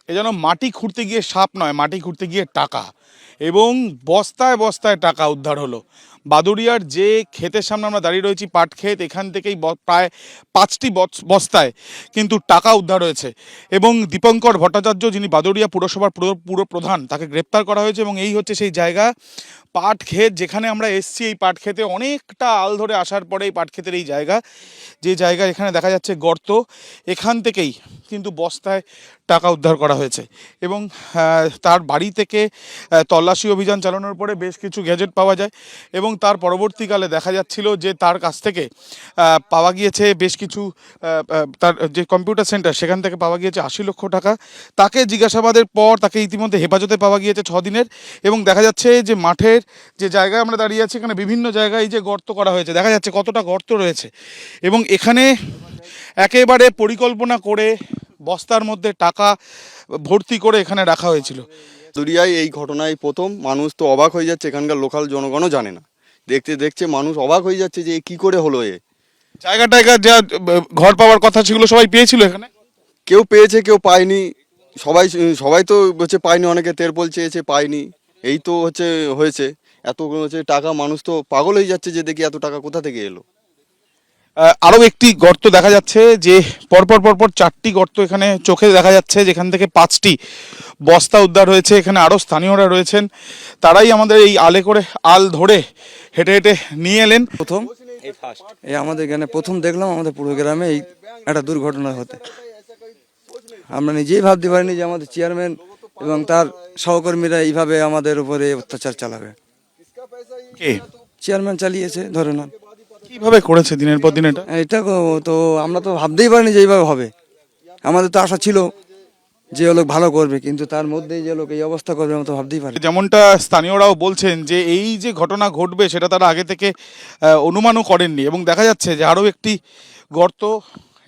এ যেন মাটি খুঁড়তে গিয়ে সাপ নয়, মাটি খুঁড়তে গিয়ে টাকা, এবং বস্তায় বস্তায় টাকা উদ্ধার হলো। বাদুড়িয়ার যে ক্ষেতের সামনে আমরা দাঁড়িয়ে রয়েছি, পাট ক্ষেত, এখান থেকেই প্রায় 5টি বস্তায় কিন্তু টাকা উদ্ধার হয়েছে। এবং দীপঙ্কর ভট্টাচার্য, যিনি বাদুড়িয়া পুরসভার পুরো প্রধান, তাকে গ্রেপ্তার করা হয়েছে। এবং এই হচ্ছে সেই জায়গা, পাট ক্ষেত, যেখানে আমরা এসছি। এই পাট ক্ষেতে অনেকটা আল ধরে আসার পরে এই পাট ক্ষেতের এই জায়গা, যে জায়গা এখানে দেখা যাচ্ছে গর্ত, এখান থেকেই কিন্তু বস্তায় টাকা উদ্ধার করা হয়েছে। এবং তার বাড়ি থেকে তল্লাশি অভিযান চালানোর পরে বেশ কিছু গ্যাজেট পাওয়া যায়, এবং তার পরবর্তীকালে দেখা যাচ্ছিল যে তার কাছ থেকে পাওয়া গিয়েছে বেশ কিছু, তার যে কম্পিউটার সেন্টার, সেখান থেকে পাওয়া গিয়েছে 80 লক্ষ টাকা। তাকে জিজ্ঞাসাবাদের পর তাকে ইতিমধ্যে হেফাজতে পাওয়া গিয়েছে 6 দিনের। এবং দেখা যাচ্ছে যে মাঠের যে জায়গায় আমরা দাঁড়িয়ে আছি, এখানে বিভিন্ন জায়গায় যে গর্ত করা হয়েছে, দেখা যাচ্ছে কতটা গর্ত রয়েছে। এবং এখানে একেবারে পরিকল্পনা করে বস্তার মধ্যে টাকা ভর্তি করে এখানে রাখা হয়েছিল। দুরিয়ায় এই ঘটনায় প্রথম মানুষ তো অবাক হয়ে যাচ্ছে, এখানকার লোকাল জনগণও জানে না, দেখতে দেখছে মানুষ অবাক হয়ে যাচ্ছে যে কি করে হলো জায়গা যা ঘর পাওয়ার কথা সেগুলো সবাই পেয়েছিল এখানে? কেউ পেয়েছে, কেউ পায়নি। সবাই সবাই তো হচ্ছে পায়নি, অনেকে তেরপল চেয়েছে, পায়নি। এই তো হয়েছে এত টাকা, মানুষ তো পাগল হয়ে যাচ্ছে যে দেখি এত টাকা কোথা থেকে এলো। আরও একটি গর্ত দেখা যাচ্ছে, যে পরপর 4টি গর্ত এখানে চোখে দেখা যাচ্ছে, যেখান থেকে 5টি বস্তা উদ্ধার হয়েছে। এখানে আরও স্থানীয়রা রয়েছেন, তারাই আমাদের এই আল ধরে হেঁটে হেঁটে নিয়ে এলেন। প্রথম এই আমাদের এখানে প্রথম দেখলাম আমাদের পুরো গ্রামে এই একটা দুর্ঘটনা হতে। আমরা নিজেই ভাবতে পারিনি যে আমাদের চেয়ারম্যান এবং তার সহকর্মীরা এইভাবে আমাদের উপরে অত্যাচার চালাবে। চেয়ারম্যান চালিয়েছে, ধরে না কিভাবে করেছে দিনের পর দিন এটা তো আমরা তো ভাবতেই পারিনি যে এইভাবে হবে। আমাদের তো আশা ছিল যে লোক ভালো করবে, কিন্তু তার মধ্যেই যে লোক এই অবস্থা করবে আমরা তো ভাবতেই পারি। যেমনটা স্থানীয়রাও বলছেন যে এই যে ঘটনা ঘটবে সেটা তারা আগে থেকে অনুমানও করেননি। এবং দেখা যাচ্ছে যে আরও একটি গর্ত,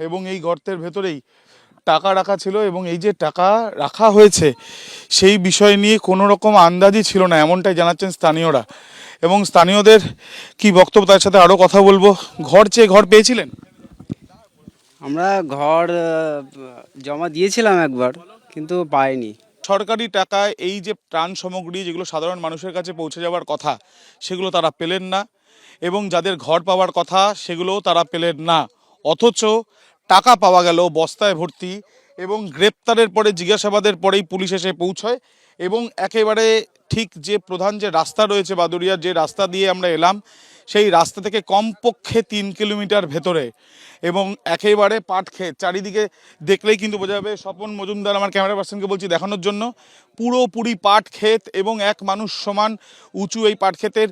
এবং এই গর্তের ভেতরেই টাকা রাখা ছিল। এবং এই যে টাকা রাখা হয়েছে সেই বিষয় নিয়ে কোনো রকম আন্দাজই ছিল না, এমনটাই জানাচ্ছেন স্থানীয়রা। এবং স্থানীয়দের কি বক্তব্য, তার সাথে আরও কথা বলবো। ঘর চেয়ে ঘর পেয়েছিলেন? আমরা ঘর জমা দিয়েছিলাম একবার, কিন্তু পাইনি। সরকারি টাকায় এই যে ত্রাণ সামগ্রী, যেগুলো সাধারণ মানুষের কাছে পৌঁছে যাওয়ার কথা, সেগুলো তারা পেলেন না। এবং যাদের ঘর পাওয়ার কথা সেগুলোও তারা পেলেন না। অথচ টাকা পাওয়া গেল বস্তায় ভর্তি। এবং গ্রেপ্তারের পরে, জিজ্ঞাসাবাদের পরেই পুলিশ এসে পৌঁছয়। এবং একেবারে ঠিক যে প্রধান যে রাস্তা রয়েছে বাদুড়িয়ার, যে রাস্তা দিয়ে আমরা এলাম, সেই রাস্তা থেকে কমপক্ষে 3 কিলোমিটার ভেতরে, এবং একেবারে পাট ক্ষেত, চারিদিকে দেখলেই কিন্তু বোঝা যাবে। স্বপন মজুমদার, আমার ক্যামেরা পার্সনকে বলছি দেখানোর জন্য, পুরোপুরি পাট ক্ষেত, এবং এক মানুষ সমান উঁচু এই পাট ক্ষেতের,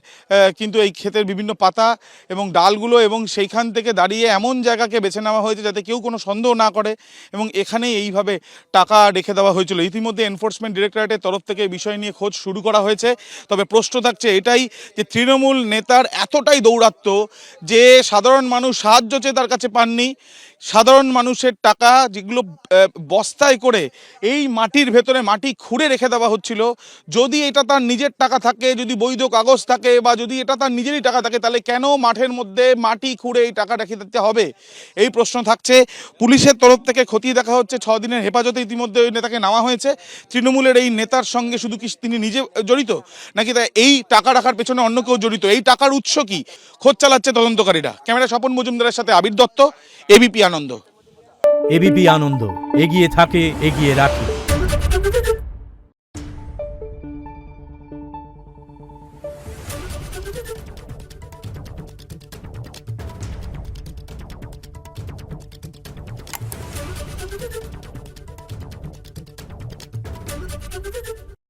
কিন্তু এই ক্ষেতের বিভিন্ন পাতা এবং ডালগুলো, এবং সেইখান থেকে দাঁড়িয়ে এমন জায়গাকে বেছে নেওয়া হয়েছে যাতে কেউ কোনো সন্দেহ না করে। এবং এখানেই এইভাবে টাকা রেখে দেওয়া হয়েছিল। ইতিমধ্যে এনফোর্সমেন্ট ডিরেক্টরেটের তরফ থেকে এই বিষয় নিয়ে খোঁজ শুরু করা হয়েছে। তবে প্রশ্ন থাকছে এটাই, যে তৃণমূল নেতার এতটাই দৌরাত্ম্য যে সাধারণ মানুষ সাহায্য চেয়ে তার কাছে পাননি। সাধারণ মানুষের টাকা যেগুলো বস্তায় করে এই মাটির ভেতরে মাটি খুঁড়ে রেখে দেওয়া হচ্ছিল, যদি এটা তার নিজের টাকা থাকে, যদি বৈধ কাগজ থাকে, বা যদি এটা তার নিজেরই টাকা থাকে, তাহলে কেন মাঠের মধ্যে মাটি খুঁড়ে এই টাকা রেখে দিতে হবে? এই প্রশ্ন থাকছে। পুলিশের তরফ থেকে খতিয়ে দেখা হচ্ছে। 6 দিনের হেফাজতে ইতিমধ্যে ওই নেতাকে নেওয়া হয়েছে। তৃণমূলের এই নেতার সঙ্গে শুধু কি তিনি নিজে জড়িত, নাকি তাই এই টাকা রাখার পেছনে অন্য কেউ জড়িত? এই টাকার উৎস কি, খোঁজ চালাচ্ছে তদন্তকারীরা। ক্যামেরা স্বপন মজুমদারের সাথে আবির দত্ত, এবিপি আনন্দ। এবিপি আনন্দ, এগিয়ে থাকে, এগিয়ে রাখে।